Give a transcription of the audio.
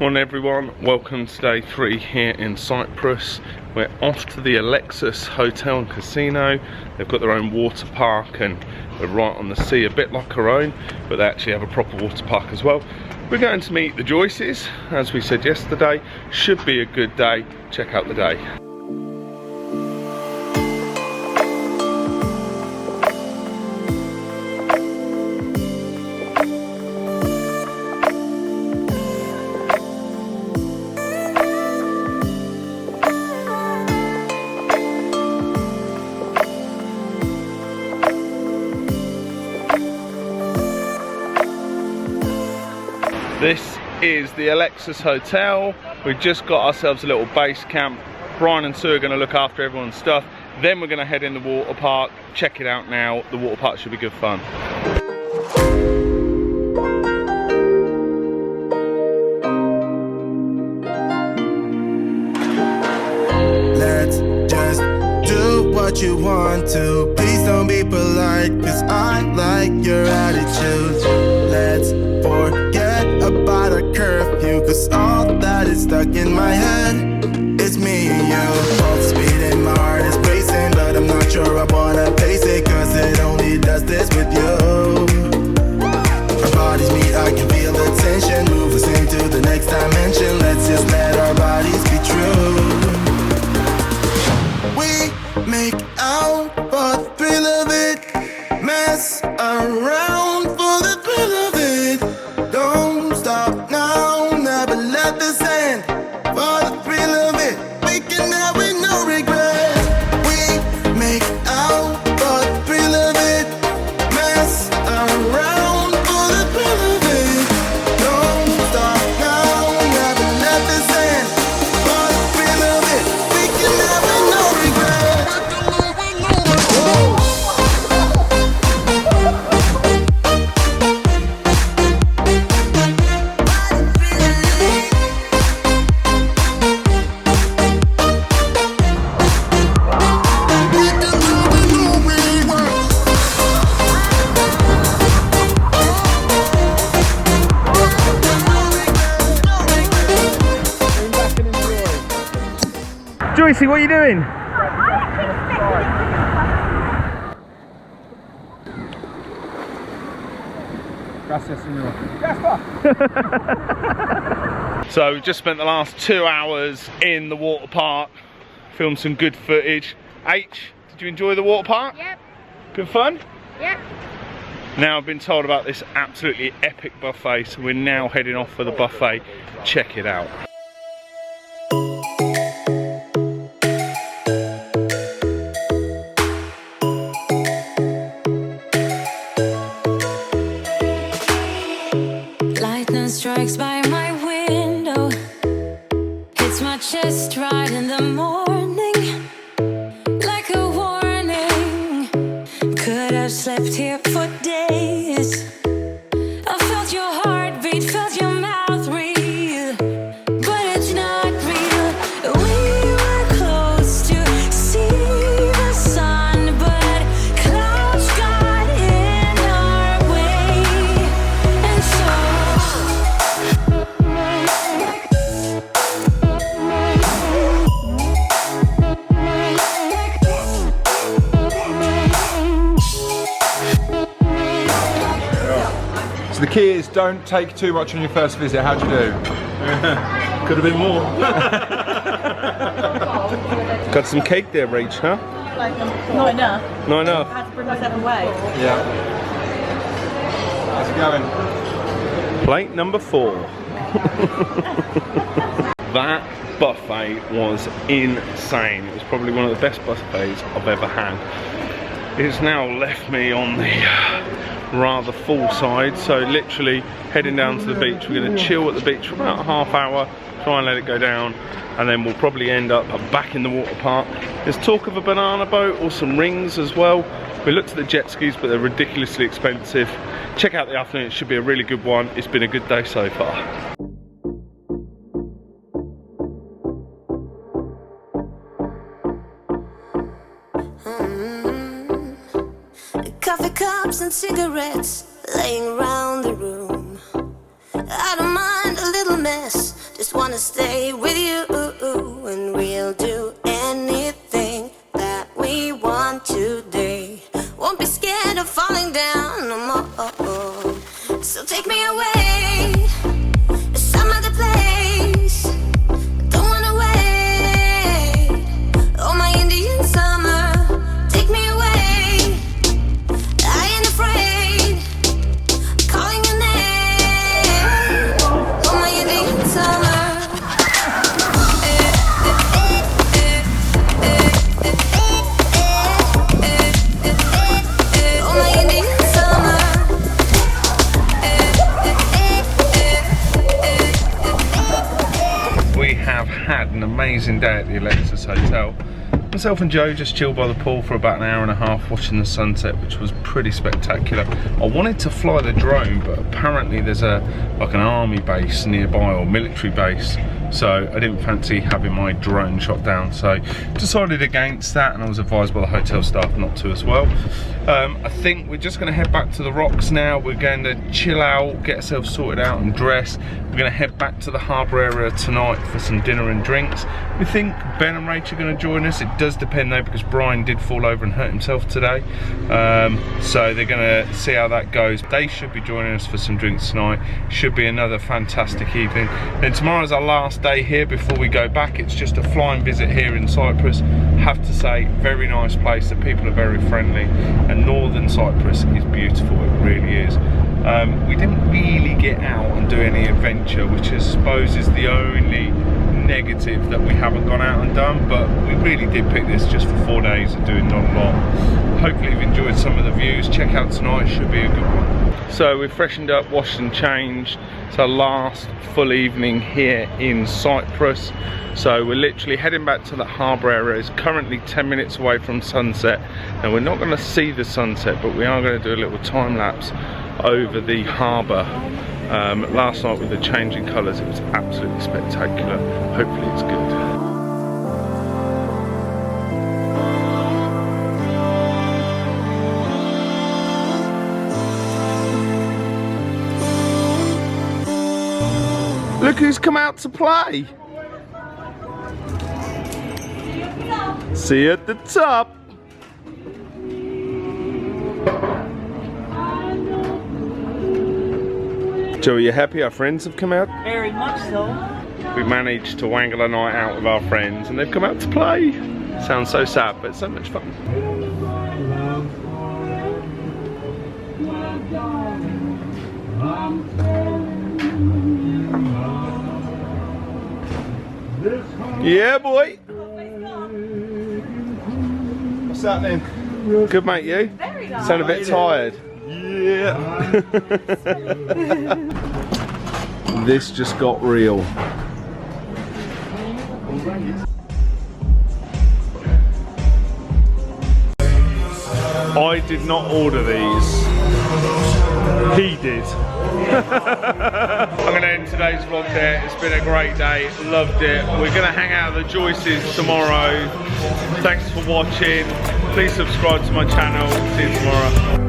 Morning everyone, welcome to day 3 here in Cyprus. We're off to the Elexus Hotel and Casino. They've got their own water park and they're right on the sea, a bit like our own, but they actually have a proper water park as well. We're going to meet the Joyces, as we said yesterday. Should be a good day. Check out the day. This is the Elexus Hotel. We've just got ourselves a little base camp. Brian and Sue are going to look after everyone's stuff. Then we're going to head in the water park. Check it out now. The water park should be good fun. Let's just do what you want to. Please don't be polite, cause I like your attitude. Let's forget about a curfew, cause all that is stuck in my head is me and you. Both speed and my heart is racing, but I'm not sure I wanna pace it, cause it only does this with you. Our bodies meet, I can feel the tension. Move us into the next dimension. Let's just let our bodies be true. We make out for the thrill of it, mess around for the thrill of it. Don't stop now, never let this end. For the thrill of it, we can have it, no regret. We make out for the thrill of it, mess around for the thrill of it. Don't stop now, never let this end. For the thrill of it, we can have it, no regret. Joycey, what are you doing? Gracias, señor. So we've just spent the last 2 hours in the water park, filmed some good footage. H, did you enjoy the water park? Yep. Good fun? Yep. Now I've been told about this absolutely epic buffet, so we're now heading off for the buffet. Check it out. Lightning strikes by my window, hits my chest right in the morning, like a warning. Could have slept here for days. I felt your heartbeat, felt your mouth breathe, but it's not real. We were close to see the sun, but clouds got in our way, and So the key is don't take too much on your first visit. How'd you do? Could have been more. Got some cake there, Rach, huh? Not enough. Not enough. I had to bring myself away. Yeah. How's it going? Plate number 4. That buffet was insane. It was probably one of the best buffets I've ever had. It's now left me on the rather full side, so literally heading down to the beach. We're going to chill at the beach for about a half hour, try and let it go down, and then we'll probably end up back in the water park. There's talk of a banana boat or some rings as well. We looked at the jet skis, but they're ridiculously expensive. Check out the afternoon, it should be a really good one. It's been a good day so far. coffee cups and cigarettes laying around the room. I don't mind a little mess. Just wanna stay with you, and we'll do anything that we want today. Won't be scared of falling down no more. So take me away to some other place. Don't wanna wait. Oh, my Indian summer, take me away. I ain't afraid, calling your name. Oh, my Indian summer. Oh, my Indian summer. We have had an amazing day at the Elexus Hotel. Myself and Joe just chilled by the pool for about an hour and a half watching the sunset, which was pretty spectacular. I wanted to fly the drone, but apparently there's like an army base nearby, or military base, so I didn't fancy having my drone shot down, so decided against that, and I was advised by the hotel staff not to as well. I think we're just going to head back to the rocks now. We're going to chill out, get ourselves sorted out and dress. We're going to head back to the harbour area tonight for some dinner and drinks. We think Ben and Rach are going to join us. It does depend though, because Brian did fall over and hurt himself today, so they're going to see how that goes. They should be joining us for some drinks tonight. Should be another fantastic evening. Then tomorrow's our last day here before we go back. It's just a flying visit here in Cyprus. Have to say, very nice place. The people are very friendly, and Northern Cyprus is beautiful. It really is. We didn't really get out and do any adventure, which I suppose is the only negative that we haven't gone out and done, but we really did pick this just for 4 days of doing not a lot. Hopefully you've enjoyed some of the views. Check out tonight, should be a good one. So we've freshened up, washed and changed. It's our last full evening here in Cyprus. So we're literally heading back to the harbour area. It's currently 10 minutes away from sunset. Now we're not going to see the sunset, but we are going to do a little time lapse over the harbour. Last night with the changing colours, it was absolutely spectacular. Hopefully it's good. Look who's come out to play. See you at the top. Joe, are you happy our friends have come out? Very much so. We managed to wangle a night out with our friends and they've come out to play. Sounds so sad, but so much fun. Yeah, boy. What's happening? Good, mate, you? Very nice. Sound a bit tired? Yeah. This just got real. I did not order these. He did. I'm going to end today's vlog there. It's been a great day. Loved it. We're going to hang out at the Joyces tomorrow. Thanks for watching. Please subscribe to my channel. See you tomorrow.